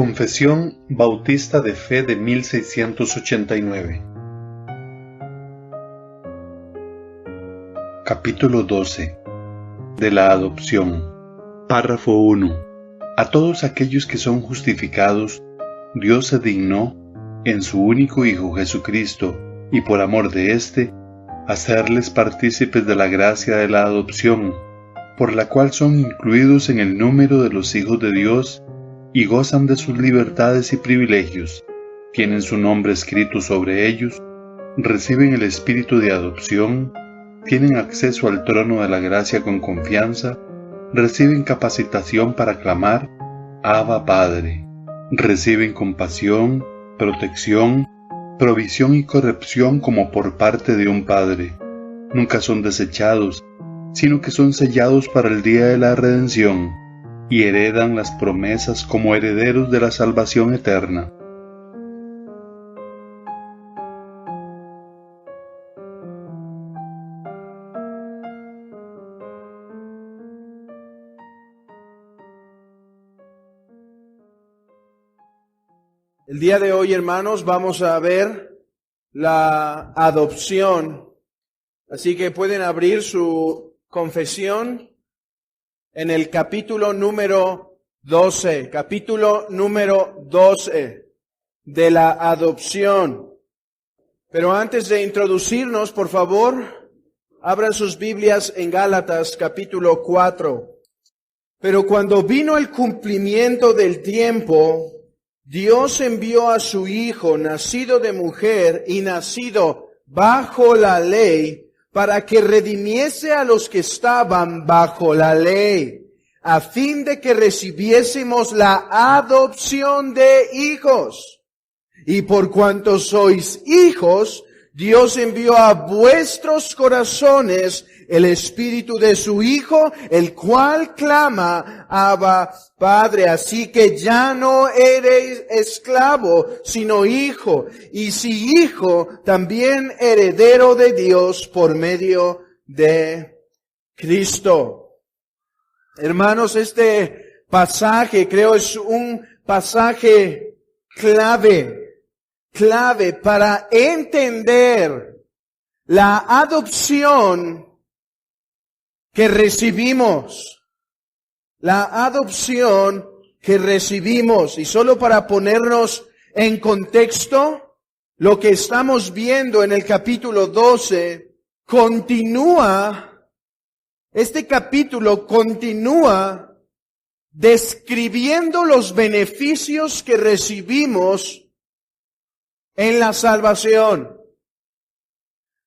Confesión Bautista de Fe de 1689. Capítulo 12. De la adopción. Párrafo 1. A todos aquellos que son justificados, Dios se dignó, en su único Hijo Jesucristo, y por amor de éste, hacerles partícipes de la gracia de la adopción, por la cual son incluidos en el número de los hijos de Dios, y gozan de sus libertades y privilegios, tienen su nombre escrito sobre ellos, reciben el espíritu de adopción, tienen acceso al trono de la gracia con confianza, reciben capacitación para clamar, Abba Padre, reciben compasión, protección, provisión y corrección como por parte de un Padre. Nunca son desechados, sino que son sellados para el día de la redención, y heredan las promesas como herederos de la salvación eterna. El día de hoy, hermanos, vamos a ver la adopción. Así que pueden abrir su confesión en el capítulo número 12. Capítulo número 12 de la adopción. Pero antes de introducirnos, por favor, abran sus Biblias en Gálatas capítulo 4. Pero cuando vino el cumplimiento del tiempo, Dios envió a su Hijo, nacido de mujer y nacido bajo la ley, para que redimiese a los que estaban bajo la ley, a fin de que recibiésemos la adopción de hijos. Y por cuanto sois hijos, Dios envió a vuestros corazones el Espíritu de su Hijo, el cual clama, Abba, Padre. Así que ya no eres esclavo, sino hijo. Y si hijo, también heredero de Dios por medio de Cristo. Hermanos, este pasaje creo es un pasaje clave para entender la adopción que recibimos. La adopción que recibimos. Y solo para ponernos en contexto, lo que estamos viendo en el capítulo 12 este capítulo continúa describiendo los beneficios que recibimos en la salvación.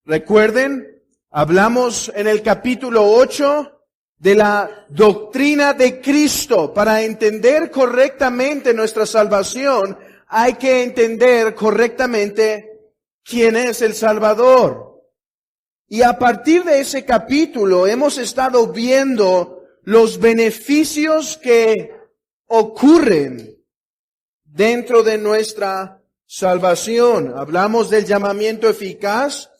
Recuerden, hablamos en el capítulo 8 de la doctrina de Cristo. Para entender correctamente nuestra salvación, hay que entender correctamente quién es el Salvador. Y a partir de ese capítulo hemos estado viendo los beneficios que ocurren dentro de nuestra salvación. Hablamos del llamamiento eficaz,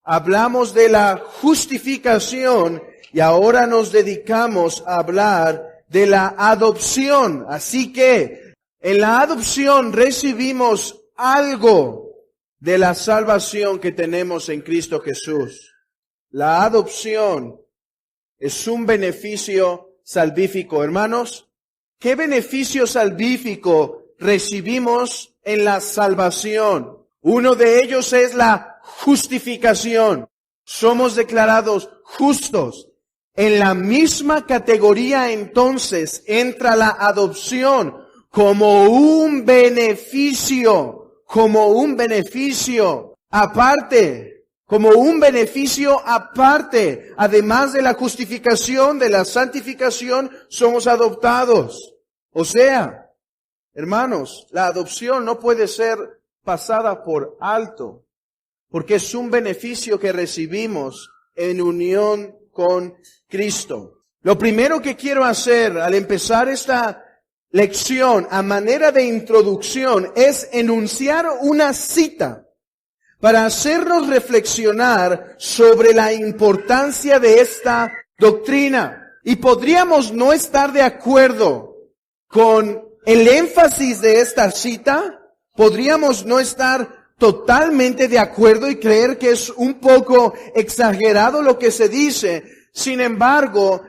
hablamos de la justificación y ahora nos dedicamos a hablar de la adopción. Así que en la adopción recibimos algo de la salvación que tenemos en Cristo Jesús. La adopción es un beneficio salvífico. Hermanos, ¿qué beneficio salvífico recibimos en la salvación? Uno de ellos es la justificación. Somos declarados justos. En la misma categoría entonces entra la adopción como un beneficio aparte. Además de la justificación, de la santificación, somos adoptados. O sea, hermanos, la adopción no puede ser pasada por alto, porque es un beneficio que recibimos en unión con Cristo. Lo primero que quiero hacer al empezar esta lección a manera de introducción es enunciar una cita para hacernos reflexionar sobre la importancia de esta doctrina. Y podríamos no estar de acuerdo con el énfasis de esta cita, podríamos no estar totalmente de acuerdo y creer que es un poco exagerado lo que se dice. Sin embargo,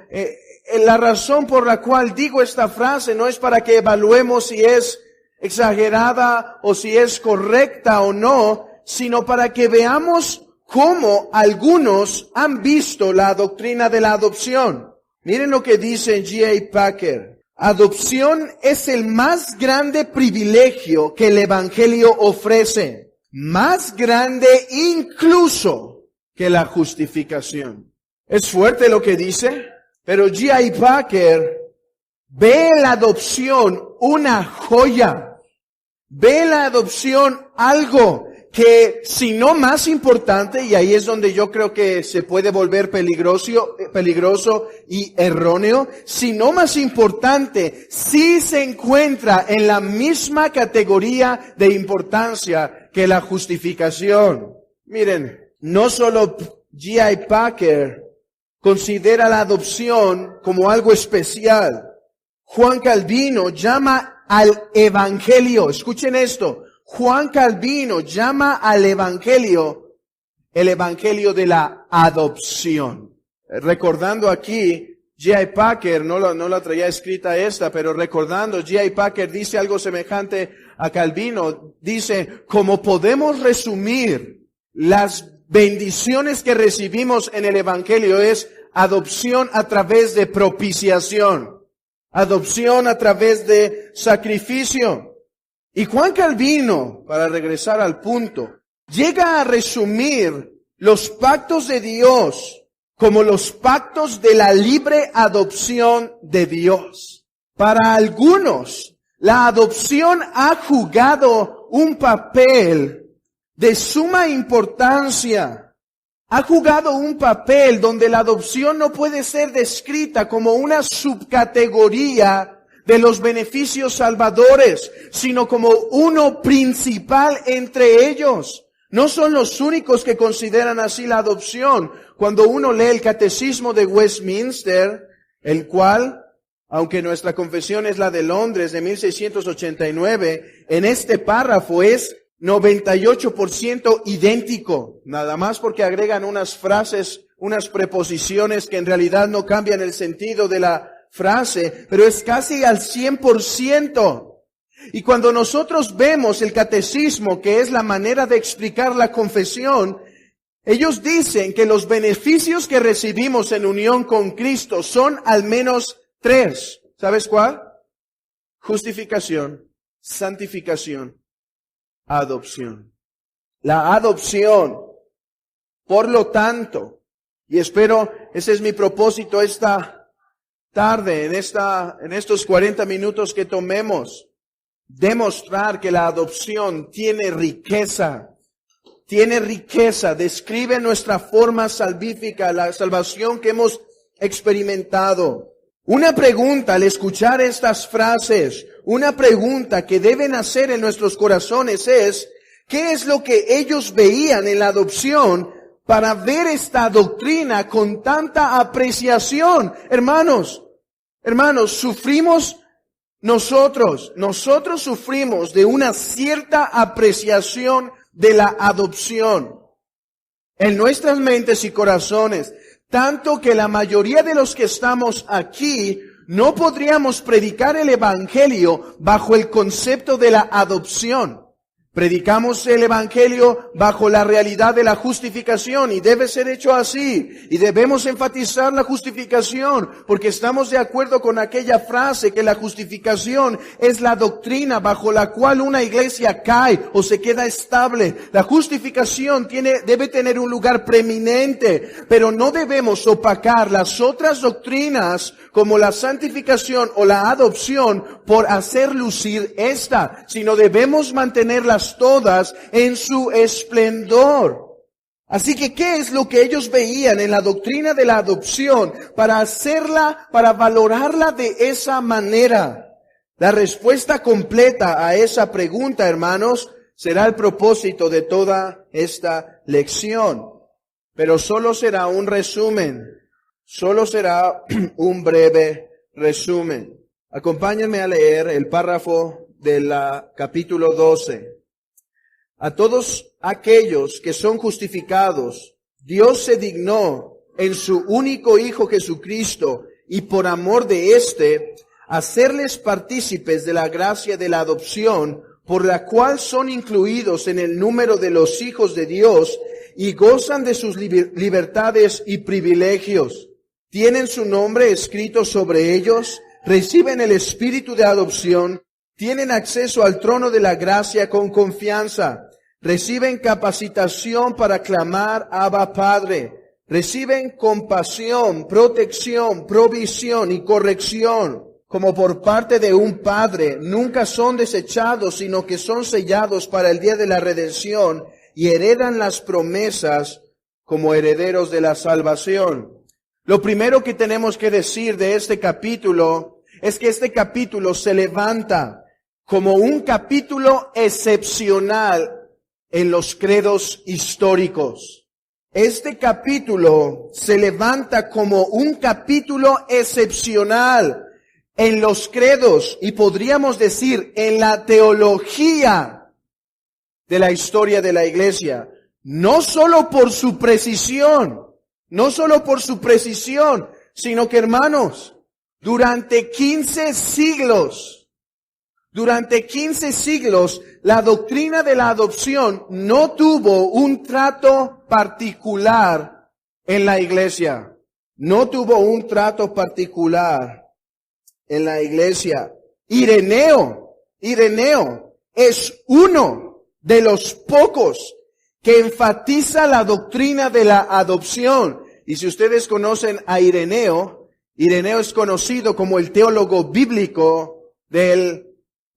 la razón por la cual digo esta frase no es para que evaluemos si es exagerada o si es correcta o no, sino para que veamos cómo algunos han visto la doctrina de la adopción. Miren lo que dice J.I. Packer. Adopción es el más grande privilegio que el Evangelio ofrece. Más grande incluso que la justificación. Es fuerte lo que dice, pero J.I. Packer ve la adopción una joya. Ve la adopción algo que, si no más importante, y ahí es donde yo creo que se puede volver peligroso y erróneo, si no más importante, sí se encuentra en la misma categoría de importancia que la justificación. Miren, no solo J.I. Packer considera la adopción como algo especial. Juan Calvino llama al Evangelio, escuchen esto, Juan Calvino llama al Evangelio el Evangelio de la adopción. Recordando aquí, J.I. Packer, no la traía escrita esta, pero recordando, J.I. Packer dice algo semejante a Calvino. Dice, como podemos resumir las bendiciones que recibimos en el Evangelio es adopción a través de propiciación. Adopción a través de sacrificio. Y Juan Calvino, para regresar al punto, llega a resumir los pactos de Dios como los pactos de la libre adopción de Dios. Para algunos, la adopción ha jugado un papel de suma importancia. Ha jugado un papel donde la adopción no puede ser descrita como una subcategoría de los beneficios salvadores, sino como uno principal entre ellos. No son los únicos que consideran así la adopción. Cuando uno lee el Catecismo de Westminster, el cual, aunque nuestra confesión es la de Londres de 1689, en este párrafo es 98% idéntico, nada más porque agregan unas frases, unas preposiciones que en realidad no cambian el sentido de la frase, pero es casi al 100%. Y cuando nosotros vemos el catecismo, que es la manera de explicar la confesión, ellos dicen que los beneficios que recibimos en unión con Cristo son al menos 3. ¿Sabes cuál? Justificación, santificación, adopción. La adopción, por lo tanto, y espero, ese es mi propósito esta tarde, en estos 40 minutos que tomemos, demostrar que la adopción tiene riqueza, describe nuestra forma salvífica, la salvación que hemos experimentado. Una pregunta al escuchar estas frases, una pregunta que deben hacer en nuestros corazones es, ¿qué es lo que ellos veían en la adopción para ver esta doctrina con tanta apreciación? Hermanos, sufrimos nosotros sufrimos de una cierta apreciación de la adopción en nuestras mentes y corazones, tanto que la mayoría de los que estamos aquí no podríamos predicar el Evangelio bajo el concepto de la adopción. Predicamos el Evangelio bajo la realidad de la justificación y debe ser hecho así. Y debemos enfatizar la justificación porque estamos de acuerdo con aquella frase que la justificación es la doctrina bajo la cual una iglesia cae o se queda estable. La justificación debe tener un lugar preeminente, pero no debemos opacar las otras doctrinas como la santificación o la adopción por hacer lucir esta, sino debemos mantenerlas todas en su esplendor. Así que, ¿qué es lo que ellos veían en la doctrina de la adopción para valorarla de esa manera? La respuesta completa a esa pregunta, hermanos, será el propósito de toda esta lección. Pero solo será un resumen. Solo será un breve resumen. Acompáñenme a leer el párrafo del capítulo 12. A todos aquellos que son justificados, Dios se dignó en su único Hijo Jesucristo y por amor de éste, hacerles partícipes de la gracia de la adopción, por la cual son incluidos en el número de los hijos de Dios y gozan de sus libertades y privilegios. Tienen su nombre escrito sobre ellos, reciben el espíritu de adopción, tienen acceso al trono de la gracia con confianza, reciben capacitación para clamar Abba Padre, reciben compasión, protección, provisión y corrección como por parte de un padre. Nunca son desechados, sino que son sellados para el día de la redención y heredan las promesas como herederos de la salvación. Lo primero que tenemos que decir de este capítulo es que este capítulo se levanta como un capítulo excepcional en los credos históricos. Este capítulo se levanta como un capítulo excepcional en los credos y podríamos decir en la teología de la historia de la iglesia. No solo por su precisión, sino que, hermanos, durante 15 siglos, la doctrina de la adopción no tuvo un trato particular en la iglesia. No tuvo un trato particular en la iglesia. Ireneo es uno de los pocos que enfatiza la doctrina de la adopción. Y si ustedes conocen a Ireneo es conocido como el teólogo bíblico de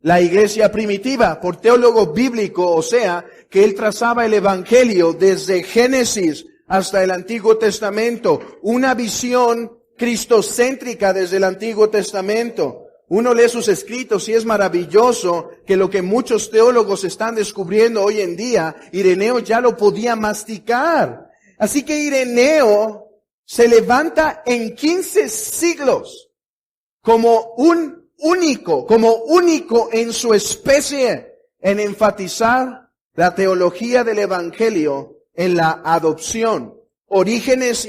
la iglesia primitiva. Por teólogo bíblico, o sea, que él trazaba el evangelio desde Génesis hasta el Antiguo Testamento. Una visión cristocéntrica desde el Antiguo Testamento. Uno lee sus escritos y es maravilloso que lo que muchos teólogos están descubriendo hoy en día, Ireneo ya lo podía masticar. Así que Ireneo se levanta en 15 siglos como único en su especie en enfatizar la teología del evangelio en la adopción. Orígenes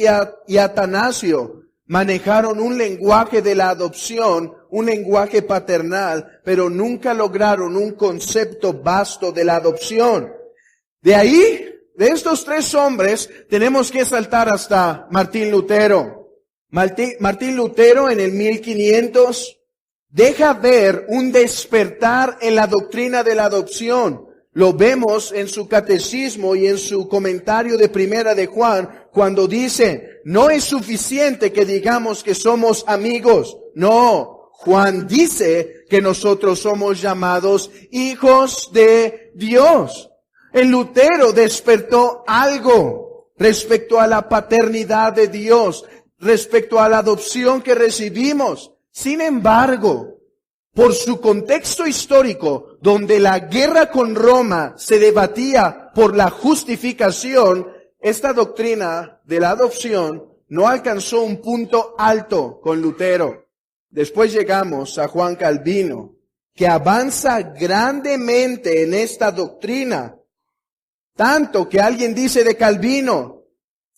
y Atanasio manejaron un lenguaje de la adopción, un lenguaje paternal, pero nunca lograron un concepto vasto de la adopción. De ahí, de estos tres hombres, tenemos que saltar hasta Martín Lutero. Martín Lutero en el 1500 deja ver un despertar en la doctrina de la adopción. Lo vemos en su catecismo y en su comentario de Primera de Juan, cuando dice, no es suficiente que digamos que somos amigos. No, Juan dice que nosotros somos llamados hijos de Dios. En Lutero despertó algo respecto a la paternidad de Dios, respecto a la adopción que recibimos. Sin embargo, por su contexto histórico, donde la guerra con Roma se debatía por la justificación, esta doctrina de la adopción no alcanzó un punto alto con Lutero. Después llegamos a Juan Calvino, que avanza grandemente en esta doctrina. Tanto que alguien dice de Calvino,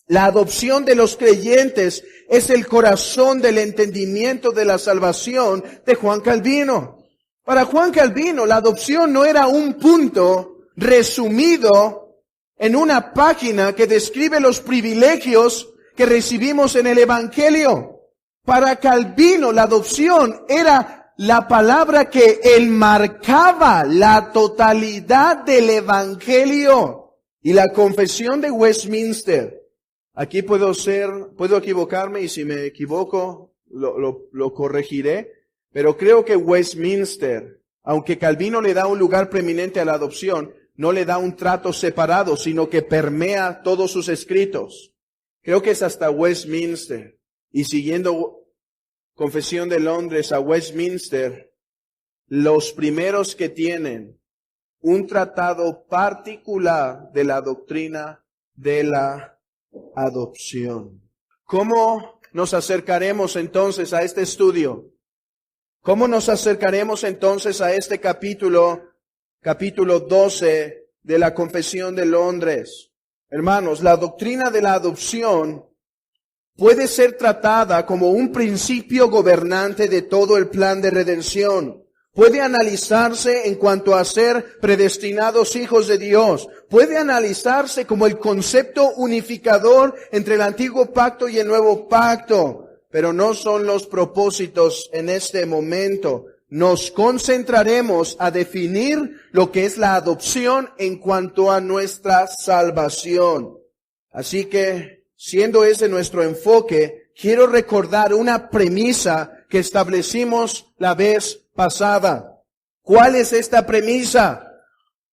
la adopción de los creyentes es el corazón del entendimiento de la salvación de Juan Calvino. Para Juan Calvino, la adopción no era un punto resumido en una página que describe los privilegios que recibimos en el Evangelio. Para Calvino, la adopción era la palabra que enmarcaba la totalidad del Evangelio. Y la confesión de Westminster, aquí puedo equivocarme y si me equivoco lo corregiré, pero creo que Westminster, aunque Calvino le da un lugar preeminente a la adopción, no le da un trato separado, sino que permea todos sus escritos. Creo que es hasta Westminster. Y siguiendo Confesión de Londres a Westminster, los primeros que tienen un tratado particular de la doctrina de la adopción. ¿Cómo nos acercaremos entonces a este estudio? ¿Cómo nos acercaremos entonces a este capítulo 12 de la Confesión de Londres? Hermanos, la doctrina de la adopción puede ser tratada como un principio gobernante de todo el plan de redención. Puede analizarse en cuanto a ser predestinados hijos de Dios. Puede analizarse como el concepto unificador entre el antiguo pacto y el nuevo pacto. Pero no son los propósitos en este momento. Nos concentraremos a definir lo que es la adopción en cuanto a nuestra salvación. Así que, siendo ese nuestro enfoque, quiero recordar una premisa que establecimos la vez pasada. ¿Cuál es esta premisa?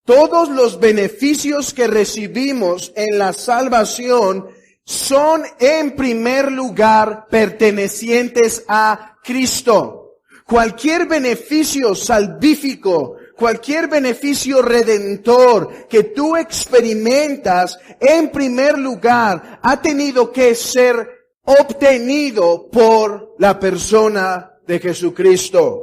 Todos los beneficios que recibimos en la salvación son en primer lugar pertenecientes a Cristo. Cualquier beneficio salvífico, cualquier beneficio redentor que tú experimentas, en primer lugar, ha tenido que ser obtenido por la persona de Jesucristo.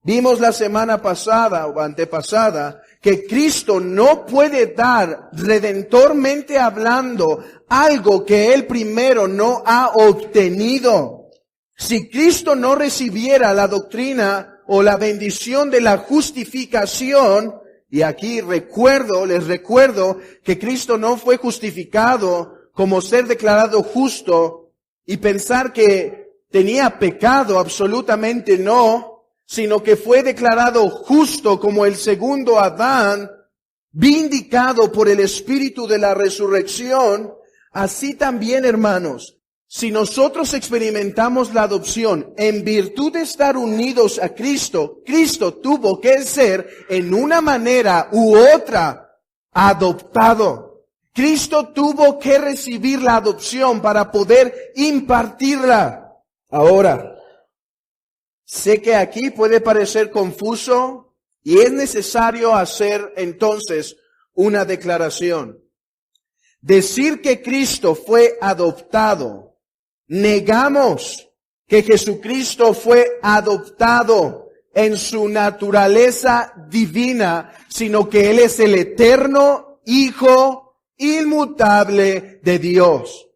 Vimos la semana pasada o antepasada que Cristo no puede dar, redentormente hablando, algo que Él primero no ha obtenido. Si Cristo no recibiera la doctrina o la bendición de la justificación, y aquí les recuerdo que Cristo no fue justificado como ser declarado justo y pensar que tenía pecado, absolutamente no, sino que fue declarado justo como el segundo Adán, vindicado por el Espíritu de la resurrección. Así también, hermanos, si nosotros experimentamos la adopción en virtud de estar unidos a Cristo, Cristo tuvo que ser en una manera u otra adoptado. Cristo tuvo que recibir la adopción para poder impartirla. Ahora, sé que aquí puede parecer confuso y es necesario hacer entonces una declaración. Decir que Cristo fue adoptado, negamos que Jesucristo fue adoptado en su naturaleza divina, sino que Él es el eterno Hijo inmutable de Dios.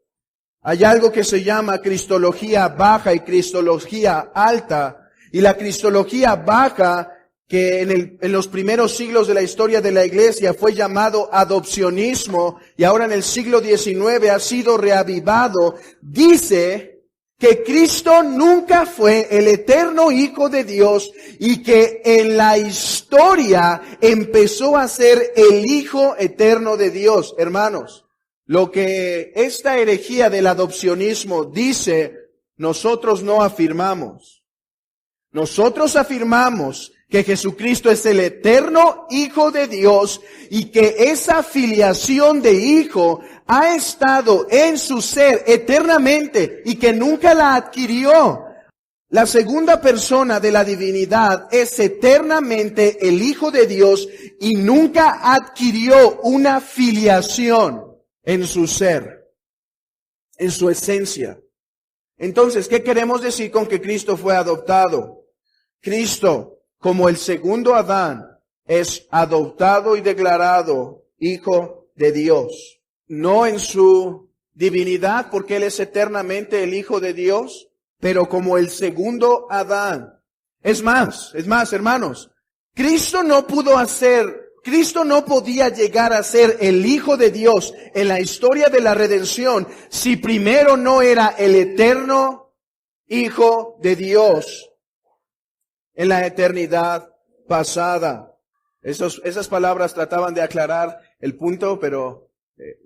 Hay algo que se llama cristología baja y cristología alta. Y la cristología baja, que en los primeros siglos de la historia de la iglesia fue llamado adopcionismo y ahora en el siglo XIX ha sido reavivado, dice que Cristo nunca fue el eterno Hijo de Dios y que en la historia empezó a ser el Hijo eterno de Dios. Hermanos, lo que esta herejía del adopcionismo dice, nosotros no afirmamos. Nosotros afirmamos que Jesucristo es el eterno Hijo de Dios y que esa filiación de Hijo ha estado en su ser eternamente y que nunca la adquirió. La segunda persona de la divinidad es eternamente el Hijo de Dios y nunca adquirió una filiación en su ser, en su esencia. Entonces, ¿qué queremos decir con que Cristo fue adoptado? Cristo, como el segundo Adán, es adoptado y declarado Hijo de Dios. No en su divinidad, porque Él es eternamente el Hijo de Dios, pero como el segundo Adán. Es más, hermanos, Cristo no podía llegar a ser el Hijo de Dios en la historia de la redención si primero no era el eterno Hijo de Dios en la eternidad pasada. Esas palabras trataban de aclarar el punto, pero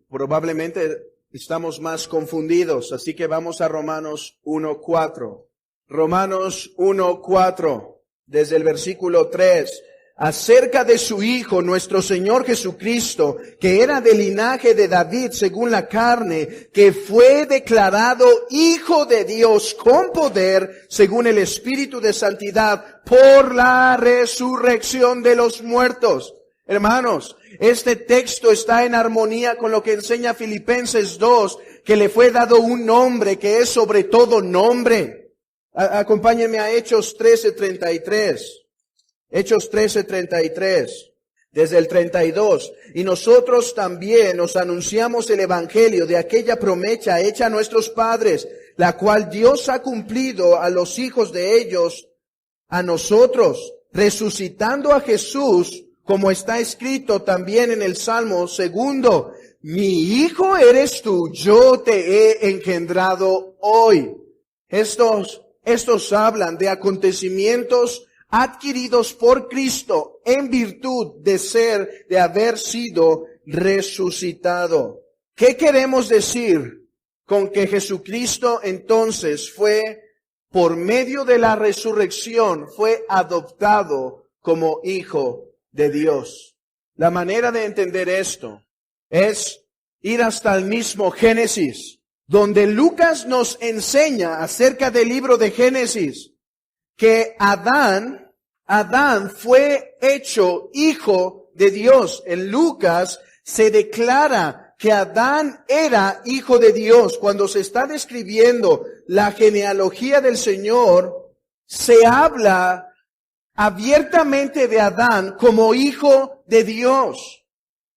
probablemente estamos más confundidos. Así que vamos a Romanos 1:4. Romanos 1:4, desde el versículo 3. Acerca de su Hijo, nuestro Señor Jesucristo, que era del linaje de David según la carne, que fue declarado Hijo de Dios con poder según el Espíritu de Santidad por la resurrección de los muertos. Hermanos, este texto está en armonía con lo que enseña Filipenses 2, que le fue dado un nombre que es sobre todo nombre. Acompáñenme a Hechos 13:33. Hechos 13:33. Desde el 32. Y nosotros también os anunciamos el evangelio de aquella promesa hecha a nuestros padres, la cual Dios ha cumplido a los hijos de ellos, a nosotros, resucitando a Jesús, como está escrito también en el Salmo 2, mi hijo eres tú, yo te he engendrado hoy. Estos hablan de acontecimientos adquiridos por Cristo en virtud de haber sido resucitado. ¿Qué queremos decir con que Jesucristo entonces por medio de la resurrección, fue adoptado como hijo de Dios? La manera de entender esto es ir hasta el mismo Génesis, donde Lucas nos enseña acerca del libro de Génesis, que Adán fue hecho hijo de Dios. En Lucas se declara que Adán era hijo de Dios. Cuando se está describiendo la genealogía del Señor, se habla abiertamente de Adán como hijo de Dios.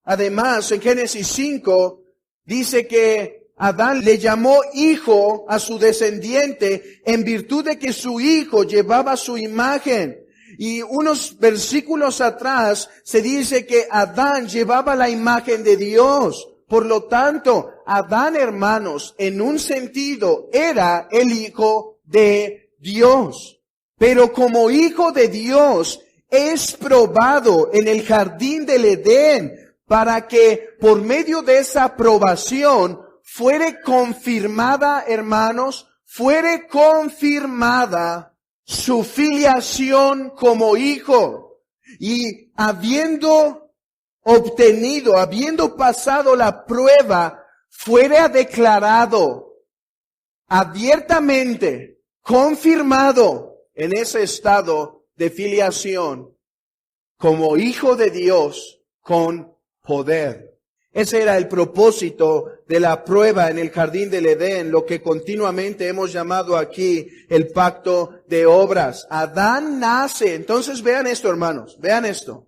Además, en Génesis 5 dice que Adán le llamó hijo a su descendiente en virtud de que su hijo llevaba su imagen. Y unos versículos atrás se dice que Adán llevaba la imagen de Dios. Por lo tanto, Adán, hermanos, en un sentido era el hijo de Dios. Pero como hijo de Dios es probado en el jardín del Edén para que por medio de esa aprobación fuere confirmada, hermanos, fuere confirmada su filiación como hijo. Y habiendo pasado la prueba, fuera declarado abiertamente, confirmado en ese estado de filiación como hijo de Dios con poder. Ese era el propósito de la prueba en el jardín del Edén, lo que continuamente hemos llamado aquí el pacto de obras. Adán nace. Entonces vean esto, hermanos, vean esto.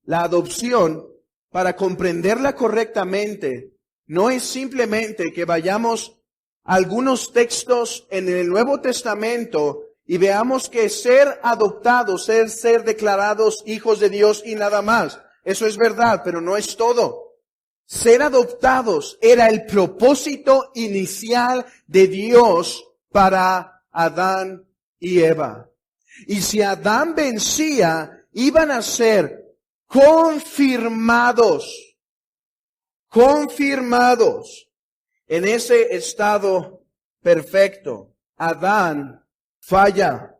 La adopción, para comprenderla correctamente, no es simplemente que vayamos a algunos textos en el Nuevo Testamento y veamos que ser adoptados es ser declarados hijos de Dios y nada más. Eso es verdad, pero no es todo. Ser adoptados era el propósito inicial de Dios para Adán y Eva. Y si Adán vencía, iban a ser confirmados en ese estado perfecto. Adán falla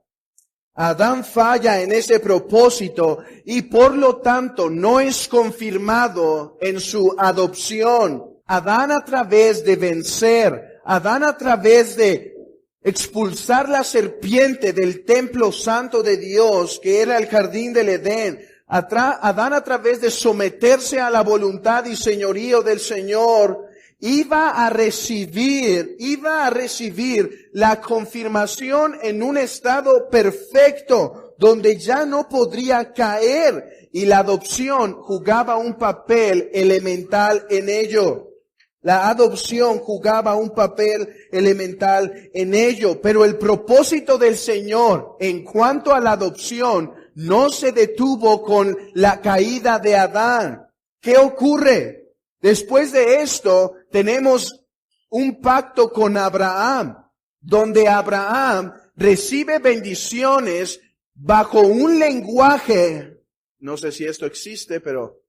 en ese propósito y por lo tanto no es confirmado en su adopción. Adán, a través de vencer, Adán, a través de expulsar la serpiente del templo santo de Dios, que era el jardín del Edén, Adán, a través de someterse a la voluntad y señorío del Señor, iba a recibir la confirmación en un estado perfecto, donde ya no podría caer, y la adopción jugaba un papel elemental en ello. La adopción jugaba un papel elemental en ello, pero el propósito del Señor en cuanto a la adopción no se detuvo con la caída de Adán. ¿Qué ocurre? Después de esto, tenemos un pacto con Abraham, donde Abraham recibe bendiciones bajo un lenguaje, no sé si esto existe, pero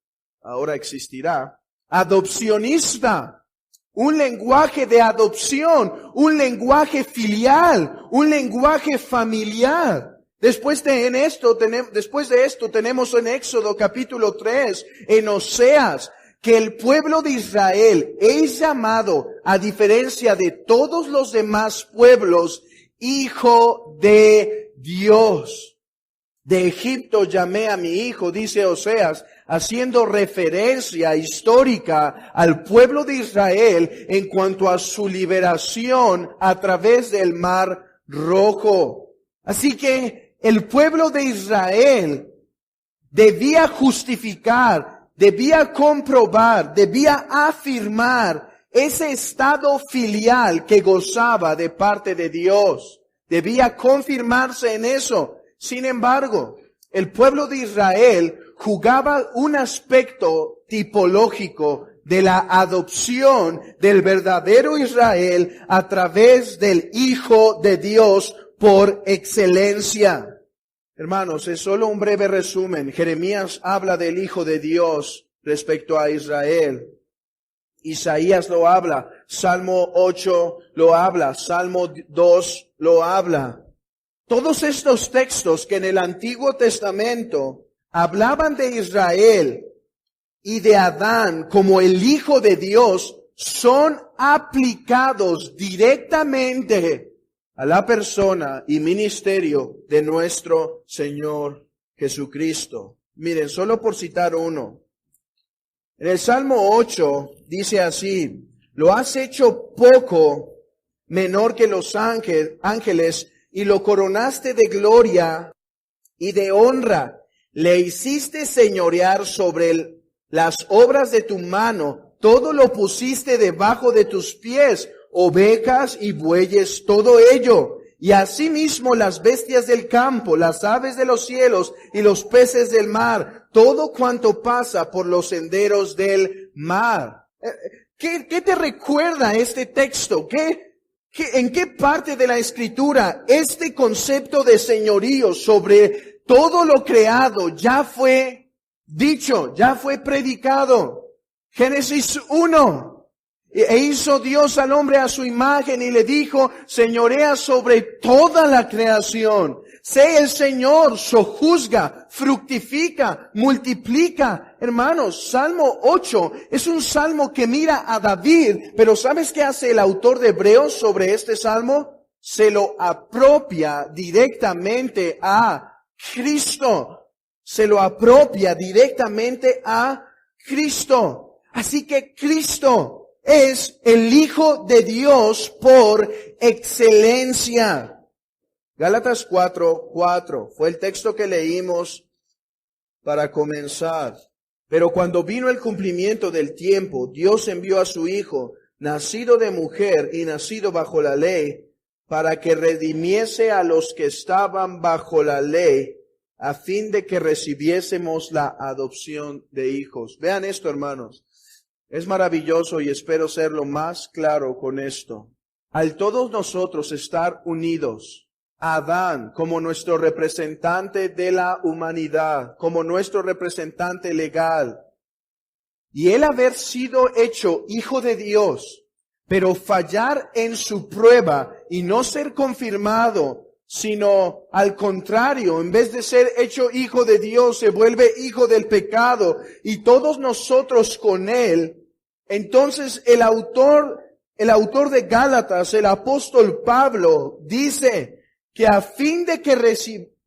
ahora existirá, adopcionista, un lenguaje de adopción, un lenguaje filial, un lenguaje familiar. Después de esto tenemos en Éxodo capítulo 3, en Oseas, que el pueblo de Israel es llamado, a diferencia de todos los demás pueblos, hijo de Dios. De Egipto llamé a mi hijo, dice Oseas, haciendo referencia histórica al pueblo de Israel en cuanto a su liberación a través del Mar rojo. Así que el pueblo de Israel debía justificar, debía comprobar, debía afirmar ese estado filial que gozaba de parte de Dios. Debía confirmarse en eso. Sin embargo, el pueblo de Israel jugaba un aspecto tipológico de la adopción del verdadero Israel a través del Hijo de Dios por excelencia. Hermanos, es solo un breve resumen. Jeremías habla del Hijo de Dios respecto a Israel. Isaías lo habla, Salmo 8 lo habla, Salmo 2 lo habla. Todos estos textos que en el Antiguo Testamento hablaban de Israel y de Adán como el Hijo de Dios son aplicados directamente a la persona y ministerio de nuestro Señor Jesucristo. Miren, solo por citar uno. En el Salmo 8 dice así: lo has hecho poco menor que los ángeles y lo coronaste de gloria y de honra. Le hiciste señorear sobre las obras de tu mano. Todo lo pusiste debajo de tus pies, ovejas y bueyes, todo ello. Y asimismo las bestias del campo, las aves de los cielos y los peces del mar, todo cuanto pasa por los senderos del mar. ¿Qué te recuerda este texto? ¿En qué parte de la Escritura este concepto de señorío sobre todo lo creado ya fue dicho, ya fue predicado? Génesis 1. E hizo Dios al hombre a su imagen y le dijo: señorea sobre toda la creación. Sé el Señor, sojuzga, fructifica, multiplica. Hermanos, Salmo 8 es un salmo que mira a David, pero ¿sabes qué hace el autor de Hebreos sobre este salmo? Se lo apropia directamente a Cristo. Se lo apropia directamente a Cristo. Así que Cristo es el Hijo de Dios por excelencia. Gálatas 4:4 fue el texto que leímos para comenzar. Pero cuando vino el cumplimiento del tiempo, Dios envió a su Hijo, nacido de mujer y nacido bajo la ley, para que redimiese a los que estaban bajo la ley, a fin de que recibiésemos la adopción de hijos. Vean esto, hermanos. Es maravilloso y espero ser lo más claro con esto. Al todos nosotros estar unidos, Adán como nuestro representante de la humanidad, como nuestro representante legal, y él haber sido hecho hijo de Dios, pero fallar en su prueba y no ser confirmado, sino al contrario, en vez de ser hecho hijo de Dios, se vuelve hijo del pecado, y todos nosotros con él. Entonces el autor de Gálatas, el apóstol Pablo, dice que a fin de que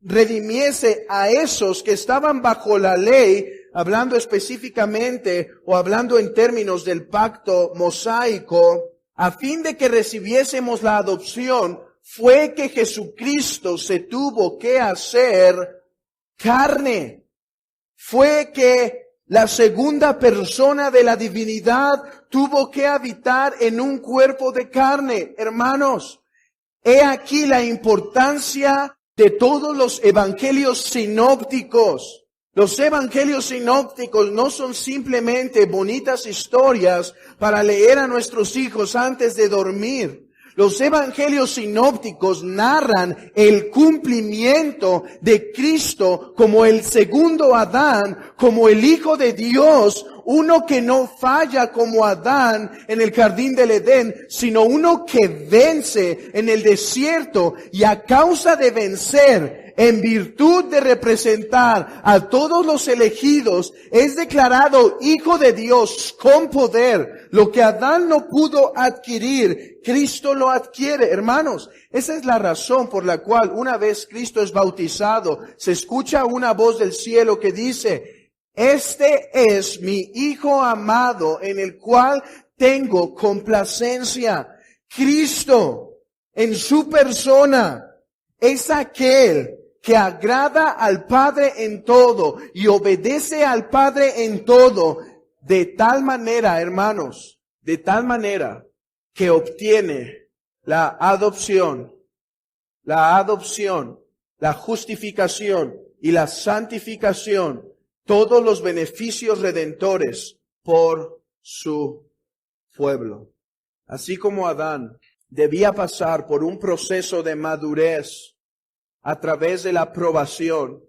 redimiese a esos que estaban bajo la ley, hablando específicamente o hablando en términos del pacto mosaico, a fin de que recibiésemos la adopción, fue que Jesucristo se tuvo que hacer carne. Fue que la segunda persona de la divinidad tuvo que habitar en un cuerpo de carne. Hermanos, he aquí la importancia de todos los evangelios sinópticos. Los evangelios sinópticos no son simplemente bonitas historias para leer a nuestros hijos antes de dormir. Los evangelios sinópticos narran el cumplimiento de Cristo como el segundo Adán, como el Hijo de Dios, uno que no falla como Adán en el jardín del Edén, sino uno que vence en el desierto, y a causa de vencer, en virtud de representar a todos los elegidos, es declarado Hijo de Dios con poder. Lo que Adán no pudo adquirir, Cristo lo adquiere. Hermanos, esa es la razón por la cual una vez Cristo es bautizado, se escucha una voz del cielo que dice: este es mi Hijo amado en el cual tengo complacencia. Cristo en su persona. Es aquel que agrada al Padre en todo y obedece al Padre en todo, de tal manera, hermanos, de tal manera que obtiene la adopción, la justificación y la santificación, todos los beneficios redentores por su pueblo. Así como Adán debía pasar por un proceso de madurez a través de la aprobación,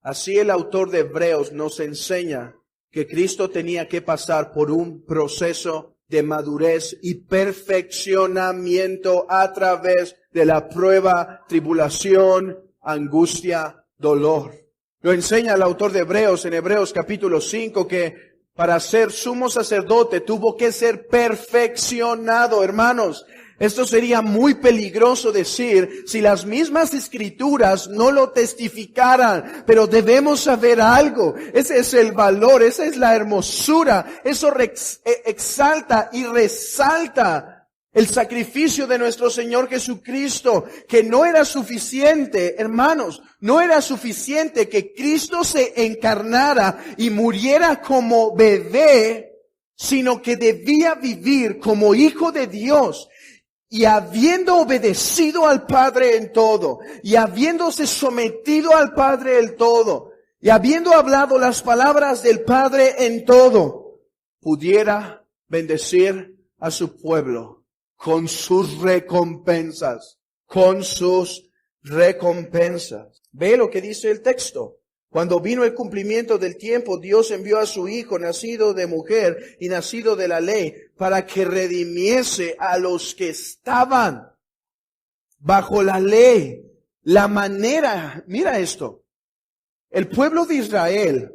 así el autor de Hebreos nos enseña que Cristo tenía que pasar por un proceso de madurez y perfeccionamiento a través de la prueba, tribulación, angustia, dolor. Lo enseña el autor de Hebreos en Hebreos capítulo 5 que para ser sumo sacerdote tuvo que ser perfeccionado, hermanos. Esto sería muy peligroso decir si las mismas escrituras no lo testificaran, pero debemos saber algo. Ese es el valor, esa es la hermosura. Eso exalta y resalta el sacrificio de nuestro Señor Jesucristo, que no era suficiente, hermanos, no era suficiente que Cristo se encarnara y muriera como bebé, sino que debía vivir como hijo de Dios. Y habiendo obedecido al Padre en todo, y habiéndose sometido al Padre en todo, y habiendo hablado las palabras del Padre en todo, pudiera bendecir a su pueblo con sus recompensas, Ve lo que dice el texto. Cuando vino el cumplimiento del tiempo, Dios envió a su Hijo, nacido de mujer y nacido de la ley, para que redimiese a los que estaban bajo la ley. La manera, mira esto, el pueblo de Israel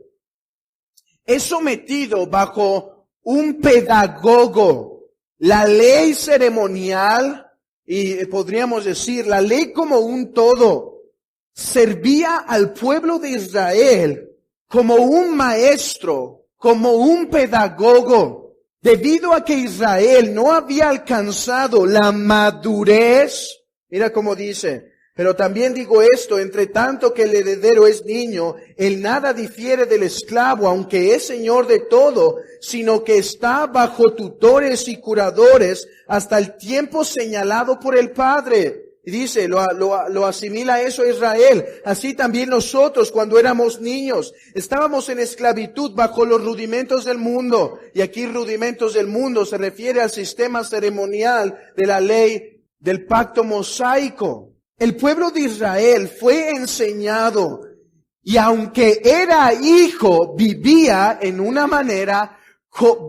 es sometido bajo un pedagogo, la ley ceremonial, y podríamos decir la ley como un todo. Servía al pueblo de Israel como un maestro, como un pedagogo, debido a que Israel no había alcanzado la madurez. Mira cómo dice, pero también digo esto, entre tanto que el heredero es niño, él nada difiere del esclavo, aunque es señor de todo, sino que está bajo tutores y curadores hasta el tiempo señalado por el Padre. Y dice, lo asimila eso a Israel. Así también nosotros, cuando éramos niños, estábamos en esclavitud bajo los rudimentos del mundo. Y aquí rudimentos del mundo se refiere al sistema ceremonial de la ley del pacto mosaico. El pueblo de Israel fue enseñado, y aunque era hijo, vivía en una manera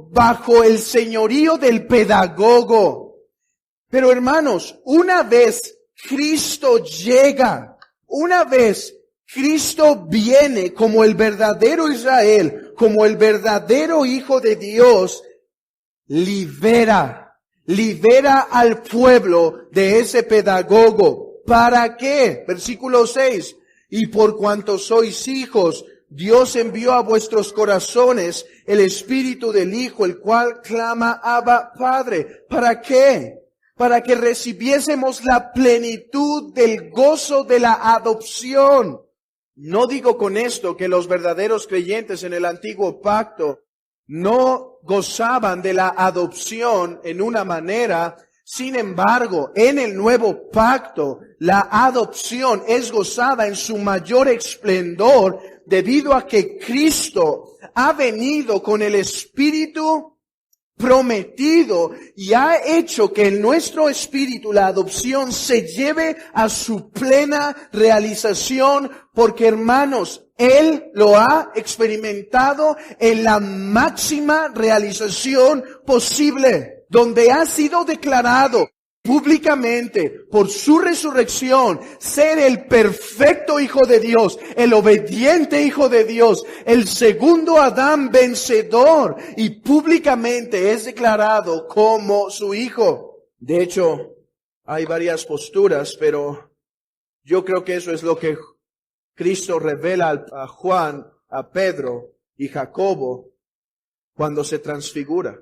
bajo el señorío del pedagogo. Pero hermanos, una vez Cristo llega, una vez Cristo viene como el verdadero Israel, como el verdadero Hijo de Dios, libera al pueblo de ese pedagogo. ¿Para qué? Versículo 6. Y por cuanto sois hijos, Dios envió a vuestros corazones el Espíritu del Hijo, el cual clama, Abba, Padre. ¿Para qué? Para que recibiésemos la plenitud del gozo de la adopción. No digo con esto que los verdaderos creyentes en el antiguo pacto no gozaban de la adopción en una manera. Sin embargo, en el nuevo pacto, la adopción es gozada en su mayor esplendor debido a que Cristo ha venido con el Espíritu prometido y ha hecho que en nuestro espíritu la adopción se lleve a su plena realización, porque hermanos, Él lo ha experimentado en la máxima realización posible, donde ha sido declarado públicamente por su resurrección ser el perfecto Hijo de Dios, el obediente Hijo de Dios, el segundo Adán vencedor, y públicamente es declarado como su Hijo. De hecho, hay varias posturas, pero yo creo que eso es lo que Cristo revela a Juan, a Pedro y Jacobo cuando se transfigura.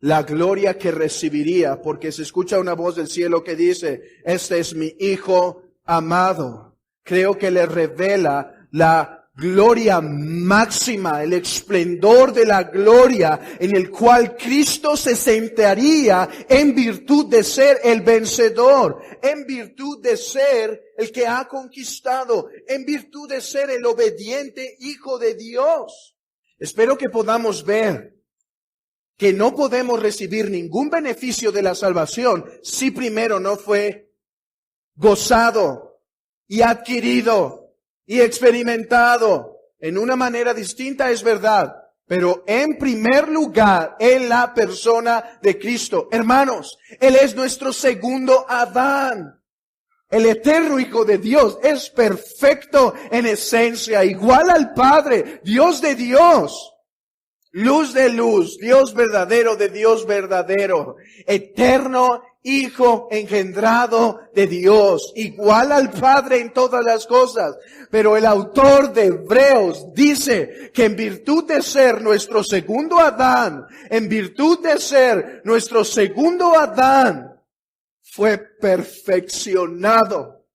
la gloria que recibiría, porque se escucha una voz del cielo que dice, este es mi Hijo amado. Creo que le revela la gloria máxima, el esplendor de la gloria en el cual Cristo se sentaría en virtud de ser el vencedor, en virtud de ser el que ha conquistado, en virtud de ser el obediente Hijo de Dios. Espero que podamos ver que no podemos recibir ningún beneficio de la salvación si primero no fue gozado y adquirido y experimentado en una manera distinta, es verdad, pero en primer lugar en la persona de Cristo. Hermanos, Él es nuestro segundo Adán. El eterno Hijo de Dios es perfecto en esencia, igual al Padre, Dios de Dios. Luz de luz, Dios verdadero de Dios verdadero, eterno Hijo engendrado de Dios, igual al Padre en todas las cosas. Pero el autor de Hebreos dice que en virtud de ser nuestro segundo Adán, en virtud de ser nuestro segundo Adán, fue perfeccionado.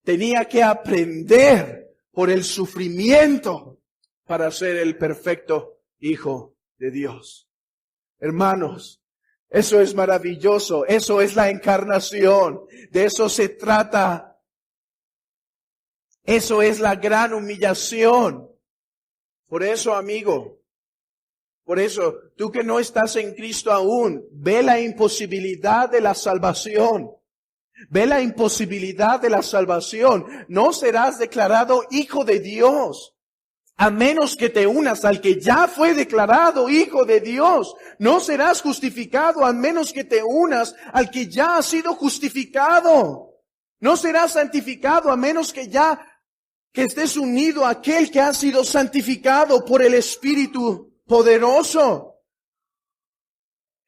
Tenía que aprender por el sufrimiento para ser el perfecto Hijo de Dios. Hermanos, eso es maravilloso. Eso es la encarnación. De eso se trata. Eso es la gran humillación. Por eso, amigo, por eso, tú que no estás en Cristo aún, ve la imposibilidad de la salvación. Ve la imposibilidad de la salvación. No serás declarado hijo de Dios a menos que te unas al que ya fue declarado Hijo de Dios. No serás justificado a menos que te unas al que ya ha sido justificado. No serás santificado a menos que estés unido a aquel que ha sido santificado por el Espíritu poderoso.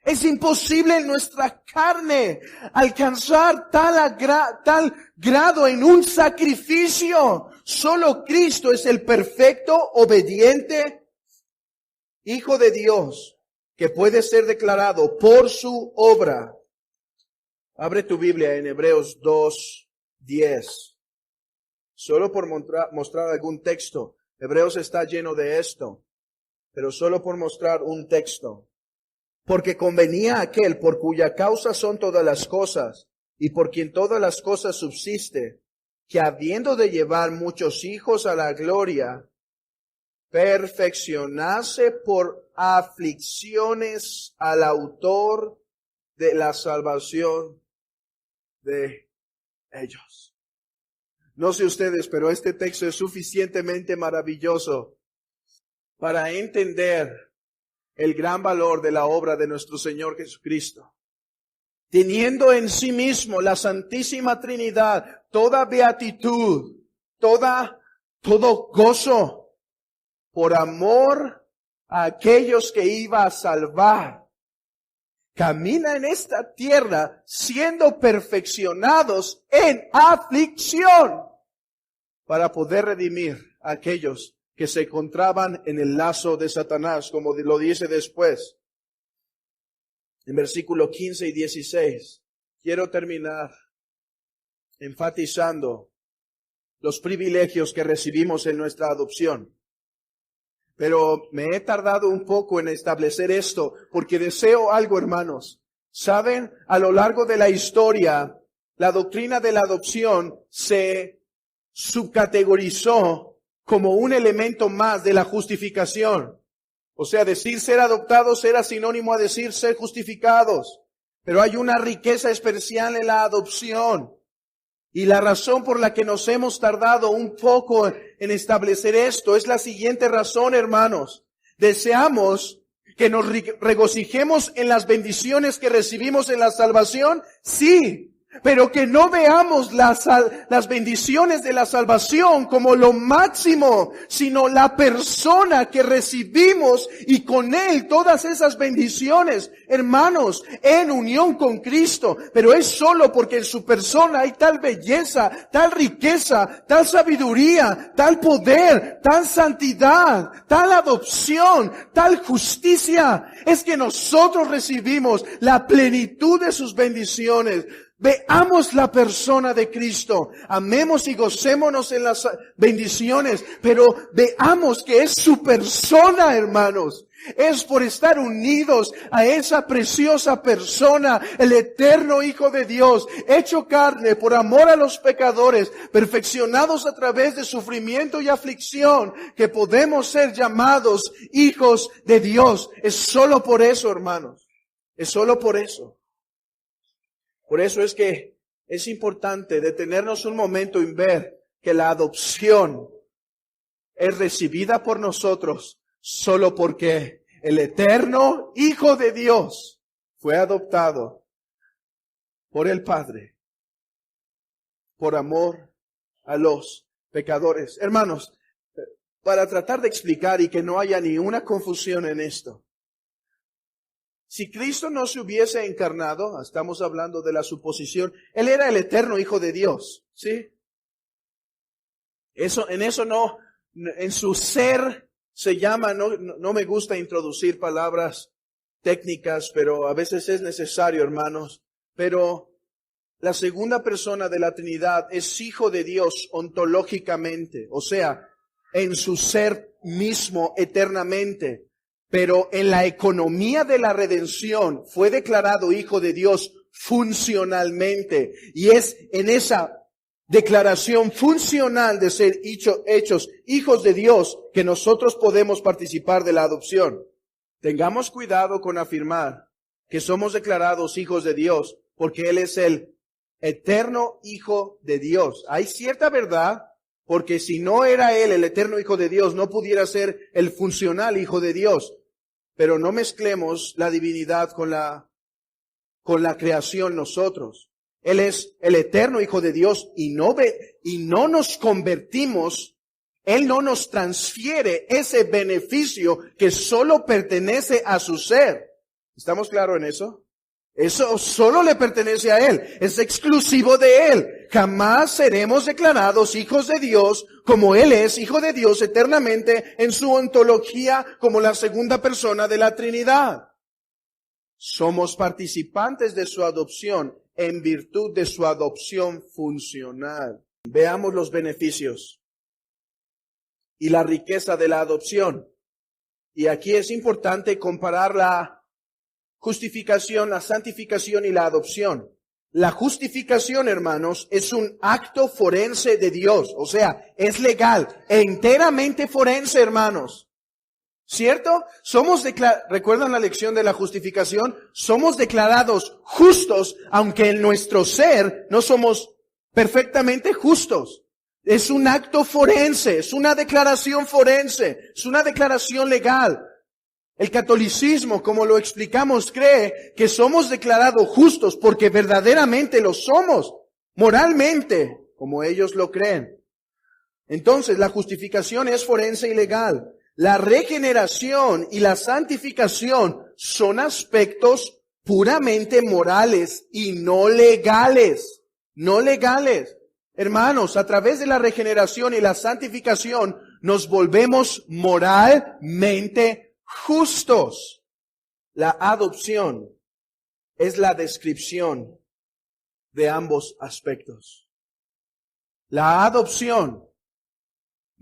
Es imposible en nuestra carne alcanzar tal grado en un sacrificio. Solo Cristo es el perfecto, obediente Hijo de Dios que puede ser declarado por su obra. Abre tu Biblia en Hebreos 2:10. Solo por mostrar algún texto. Hebreos está lleno de esto, pero solo por mostrar un texto. Porque convenía a aquel por cuya causa son todas las cosas, y por quien todas las cosas subsiste, que habiendo de llevar muchos hijos a la gloria, perfeccionase por aflicciones al autor de la salvación de ellos. No sé ustedes, pero este texto es suficientemente maravilloso para entender el gran valor de la obra de nuestro Señor Jesucristo. Teniendo en sí mismo la Santísima Trinidad toda beatitud, todo gozo, por amor a aquellos que iba a salvar. Camina en esta tierra siendo perfeccionados en aflicción para poder redimir a aquellos que se encontraban en el lazo de Satanás, como lo dice después. En versículo 15 y 16, quiero terminar enfatizando los privilegios que recibimos en nuestra adopción. Pero me he tardado un poco en establecer esto, porque deseo algo, hermanos. Saben, a lo largo de la historia, la doctrina de la adopción se subcategorizó como un elemento más de la justificación. O sea, decir ser adoptados era sinónimo a decir ser justificados. Pero hay una riqueza especial en la adopción. Y la razón por la que nos hemos tardado un poco en establecer esto es la siguiente razón, hermanos. ¿Deseamos que nos regocijemos en las bendiciones que recibimos en la salvación? Sí. Pero que no veamos las bendiciones de la salvación como lo máximo, sino la persona que recibimos y con Él todas esas bendiciones, hermanos, en unión con Cristo. Pero es solo porque en su persona hay tal belleza, tal riqueza, tal sabiduría, tal poder, tal santidad, tal adopción, tal justicia. Es que nosotros recibimos la plenitud de sus bendiciones. Veamos la persona de Cristo, amemos y gocémonos en las bendiciones, pero veamos que es su persona, hermanos. Es por estar unidos a esa preciosa persona, el eterno Hijo de Dios, hecho carne por amor a los pecadores, perfeccionados a través de sufrimiento y aflicción, que podemos ser llamados hijos de Dios. Es solo por eso, hermanos. Es solo por eso. Por eso es que es importante detenernos un momento y ver que la adopción es recibida por nosotros solo porque el eterno Hijo de Dios fue adoptado por el Padre, por amor a los pecadores. Hermanos, para tratar de explicar y que no haya ni una confusión en esto, si Cristo no se hubiese encarnado, estamos hablando de la suposición, Él era el eterno Hijo de Dios, ¿sí? En su ser se llama, no me gusta introducir palabras técnicas, pero a veces es necesario, hermanos. Pero la segunda persona de la Trinidad es Hijo de Dios ontológicamente, o sea, en su ser mismo eternamente. Pero en la economía de la redención fue declarado Hijo de Dios funcionalmente. Y es en esa declaración funcional de ser hechos hijos de Dios que nosotros podemos participar de la adopción. Tengamos cuidado con afirmar que somos declarados hijos de Dios porque Él es el eterno Hijo de Dios. Hay cierta verdad, porque si no era Él el eterno Hijo de Dios, no pudiera ser el funcional Hijo de Dios. Pero no mezclemos la divinidad con la creación nosotros. Él es el eterno Hijo de Dios y no nos convertimos, Él no nos transfiere ese beneficio que solo pertenece a su ser. ¿Estamos claros en eso? Eso solo le pertenece a Él, es exclusivo de Él. Jamás seremos declarados hijos de Dios como Él es Hijo de Dios eternamente en su ontología como la segunda persona de la Trinidad. Somos participantes de su adopción en virtud de su adopción funcional. Veamos los beneficios y la riqueza de la adopción. Y aquí es importante comparar la justificación, la santificación y la adopción. La justificación, hermanos, es un acto forense de Dios. O sea, es legal, enteramente forense, hermanos. ¿Cierto? ¿Recuerdan la lección de la justificación? Somos declarados justos, aunque en nuestro ser no somos perfectamente justos. Es un acto forense, es una declaración forense, es una declaración legal. El catolicismo, como lo explicamos, cree que somos declarados justos porque verdaderamente lo somos, moralmente, como ellos lo creen. Entonces, la justificación es forense y legal. La regeneración y la santificación son aspectos puramente morales y no legales. No legales. Hermanos, a través de la regeneración y la santificación nos volvemos moralmente justos. La adopción es la descripción de ambos aspectos. La adopción.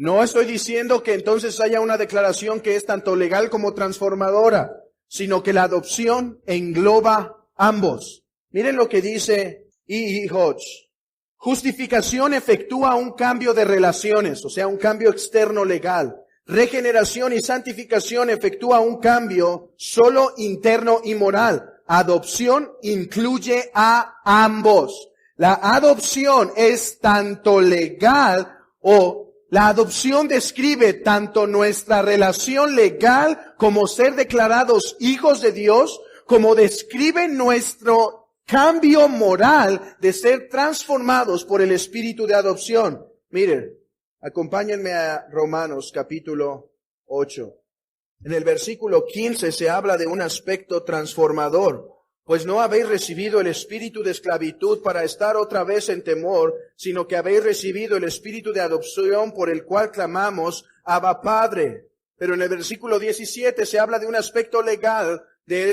No estoy diciendo que entonces haya una declaración que es tanto legal como transformadora, sino que la adopción engloba ambos. Miren lo que dice E. Hodge. Justificación efectúa un cambio de relaciones, o sea, un cambio externo legal. Regeneración y santificación efectúa un cambio solo interno y moral. Adopción incluye a ambos. La adopción es tanto legal la adopción describe tanto nuestra relación legal como ser declarados hijos de Dios, como describe nuestro cambio moral de ser transformados por el espíritu de adopción. Miren, acompáñenme a Romanos capítulo 8. En el versículo 15 se habla de un aspecto transformador. Pues no habéis recibido el espíritu de esclavitud para estar otra vez en temor, sino que habéis recibido el espíritu de adopción por el cual clamamos, Abba Padre. Pero en el versículo 17 se habla de un aspecto legal de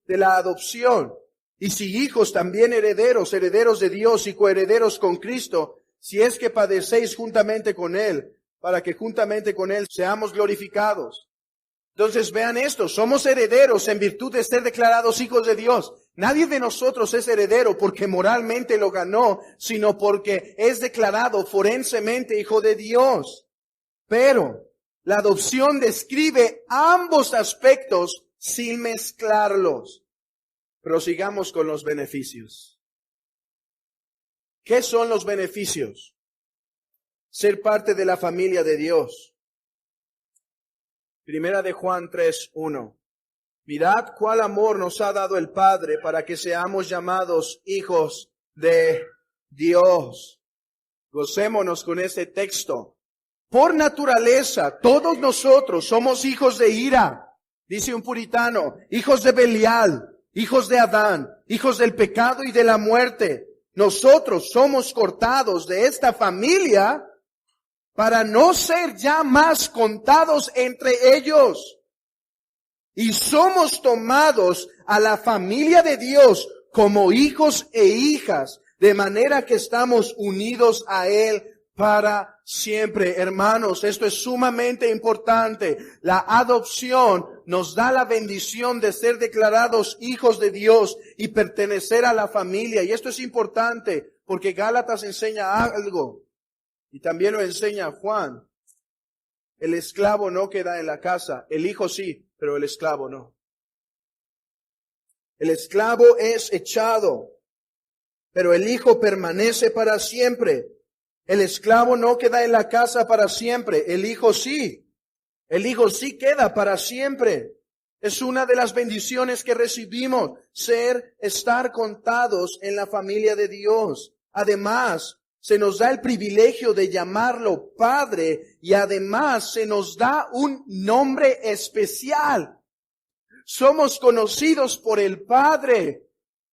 la adopción. Y si hijos, también herederos, herederos de Dios y coherederos con Cristo, si es que padecéis juntamente con Él, para que juntamente con Él seamos glorificados. Entonces vean esto, somos herederos en virtud de ser declarados hijos de Dios. Nadie de nosotros es heredero porque moralmente lo ganó, sino porque es declarado forensemente hijo de Dios. Pero la adopción describe ambos aspectos sin mezclarlos. Prosigamos con los beneficios. ¿Qué son los beneficios? Ser parte de la familia de Dios. Primera de Juan 3:1. Mirad cuál amor nos ha dado el Padre para que seamos llamados hijos de Dios. Gocémonos con este texto. Por naturaleza, todos nosotros somos hijos de ira, dice un puritano, hijos de Belial, hijos de Adán, hijos del pecado y de la muerte. Nosotros somos cortados de esta familia para no ser ya más contados entre ellos. Y somos tomados a la familia de Dios como hijos e hijas, de manera que estamos unidos a Él para siempre. Hermanos, esto es sumamente importante. La adopción nos da la bendición de ser declarados hijos de Dios y pertenecer a la familia. Y esto es importante porque Gálatas enseña algo. Y también lo enseña Juan. El esclavo no queda en la casa. El hijo sí, pero el esclavo no. El esclavo es echado, pero el hijo permanece para siempre. El esclavo no queda en la casa para siempre. El hijo sí. El hijo sí queda para siempre. Es una de las bendiciones que recibimos, estar contados en la familia de Dios. Además, se nos da el privilegio de llamarlo Padre y además se nos da un nombre especial. Somos conocidos por el Padre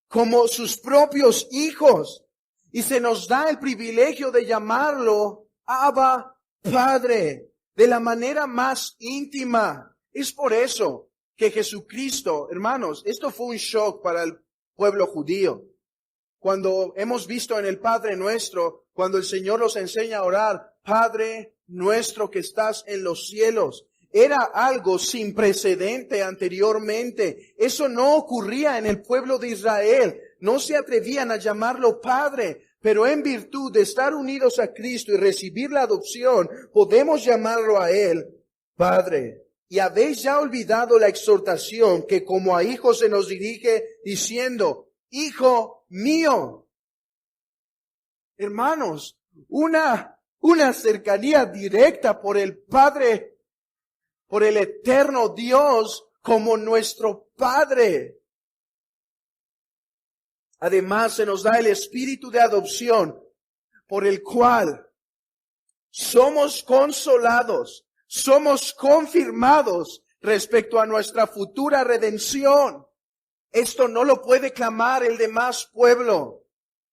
como sus propios hijos y se nos da el privilegio de llamarlo Abba Padre de la manera más íntima. Es por eso que Jesucristo, hermanos, esto fue un shock para el pueblo judío. Cuando hemos visto en el Padre Nuestro, cuando el Señor los enseña a orar, Padre nuestro que estás en los cielos, era algo sin precedente anteriormente. Eso no ocurría en el pueblo de Israel. No se atrevían a llamarlo Padre, pero en virtud de estar unidos a Cristo y recibir la adopción, podemos llamarlo a Él Padre. Y habéis ya olvidado la exhortación que como a hijos se nos dirige diciendo, Hijo mío. Hermanos, una cercanía directa por el Padre, por el eterno Dios como nuestro Padre. Además, se nos da el espíritu de adopción por el cual somos consolados, somos confirmados respecto a nuestra futura redención. Esto no lo puede clamar el demás pueblo.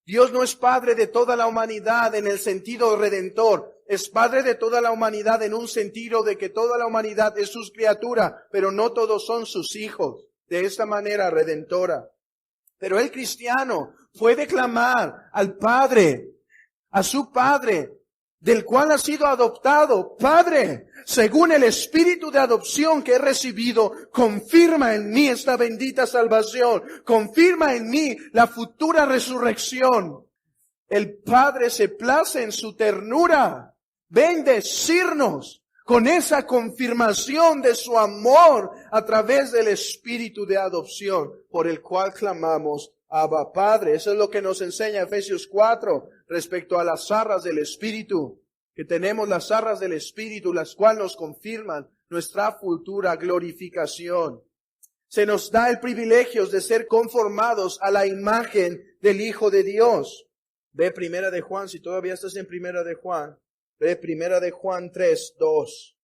Dios no es Padre de toda la humanidad en el sentido redentor. Es Padre de toda la humanidad en un sentido de que toda la humanidad es sus criaturas, pero no todos son sus hijos. De esta manera redentora. Pero el cristiano puede clamar al Padre, a su Padre, del cual ha sido adoptado. Padre, según el espíritu de adopción que he recibido, confirma en mí esta bendita salvación. Confirma en mí la futura resurrección. El Padre se place en su ternura, bendecirnos con esa confirmación de su amor a través del espíritu de adopción por el cual clamamos Abba Padre. Eso es lo que nos enseña Efesios 4 respecto a las arras del Espíritu, que tenemos las arras del Espíritu, las cuales nos confirman nuestra futura glorificación. se nos da el privilegio de ser conformados a la imagen del Hijo de Dios. Ve Primera de Juan, si todavía estás en Primera de Juan, ve Primera de Juan 3:2.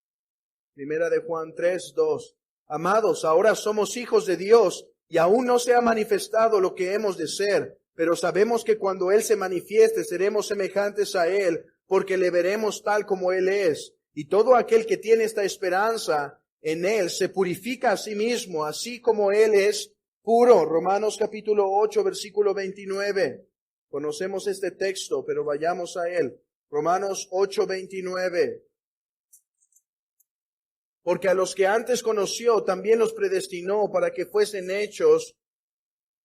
Primera de Juan 3:2. Amados, ahora somos hijos de Dios y aún no se ha manifestado lo que hemos de ser, pero sabemos que cuando Él se manifieste seremos semejantes a Él, porque le veremos tal como Él es. Y todo aquel que tiene esta esperanza en Él se purifica a sí mismo, así como Él es puro. Romanos capítulo 8, versículo 29. Conocemos este texto, pero vayamos a él. Romanos 8, 29. Porque a los que antes conoció también los predestinó para que fuesen hechos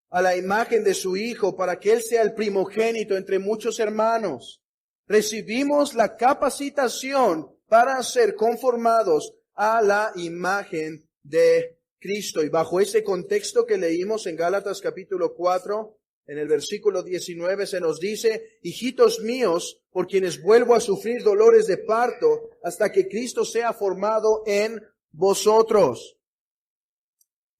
a la imagen de su Hijo, para que Él sea el primogénito entre muchos hermanos. Recibimos la capacitación para ser conformados a la imagen de Cristo. Y bajo ese contexto que leímos en Gálatas capítulo 4, en el versículo 19 se nos dice, hijitos míos, por quienes vuelvo a sufrir dolores de parto, hasta que Cristo sea formado en vosotros.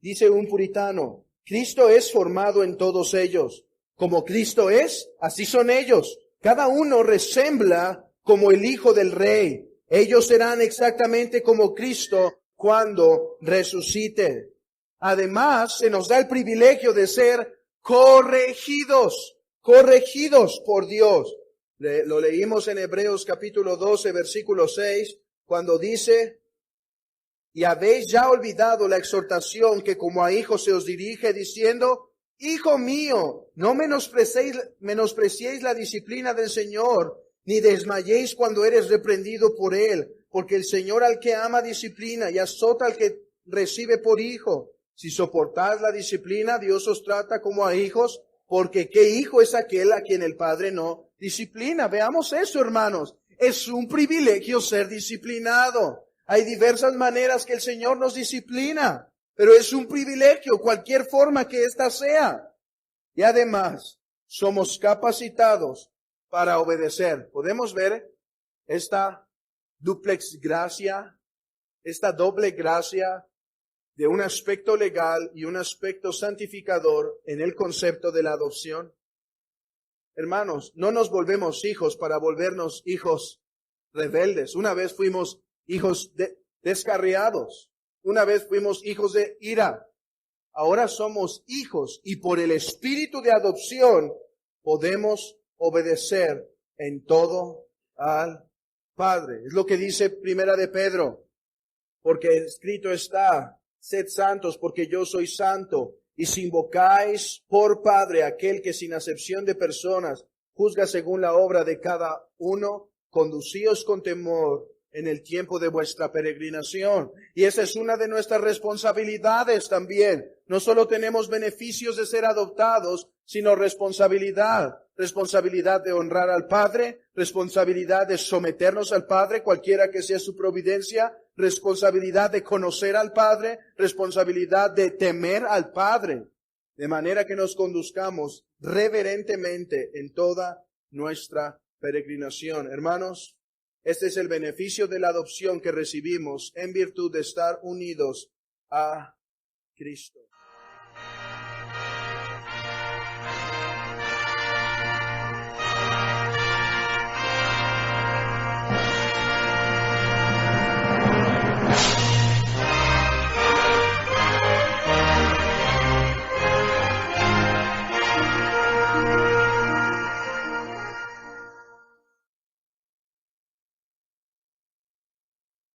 Dice un puritano, Cristo es formado en todos ellos. Como Cristo es, así son ellos. Cada uno resembla como el Hijo del Rey. Ellos serán exactamente como Cristo cuando resucite. Además, se nos da el privilegio de ser corregidos por Dios. Lo leímos en Hebreos capítulo 12, versículo 6, cuando dice, y habéis ya olvidado la exhortación que como a hijos se os dirige, diciendo, Hijo mío, no menospreciéis la disciplina del Señor, ni desmayéis cuando eres reprendido por Él, porque el Señor al que ama disciplina y azota al que recibe por hijo. Si soportáis la disciplina, Dios os trata como a hijos, porque ¿qué hijo es aquel a quien el Padre no disciplina? Veamos eso, hermanos. Es un privilegio ser disciplinado. Hay diversas maneras que el Señor nos disciplina, pero es un privilegio, cualquier forma que ésta sea. Y además, somos capacitados para obedecer. Podemos ver esta duplex gracia, esta doble gracia de un aspecto legal y un aspecto santificador en el concepto de la adopción. Hermanos, no nos volvemos hijos para volvernos hijos rebeldes. Una vez fuimos hijos descarriados. Una vez fuimos hijos de ira. Ahora somos hijos y por el espíritu de adopción podemos obedecer en todo al Padre. Es lo que dice Primera de Pedro. Porque escrito está, sed santos porque yo soy santo. Y si invocáis por Padre aquel que sin acepción de personas juzga según la obra de cada uno, conducíos con temor en el tiempo de vuestra peregrinación. Y esa es una de nuestras responsabilidades también. No solo tenemos beneficios de ser adoptados, sino responsabilidad. Responsabilidad de honrar al Padre, responsabilidad de someternos al Padre, cualquiera que sea su providencia, responsabilidad de conocer al Padre, responsabilidad de temer al Padre, de manera que nos conduzcamos reverentemente en toda nuestra peregrinación. Hermanos, este es el beneficio de la adopción que recibimos en virtud de estar unidos a Cristo.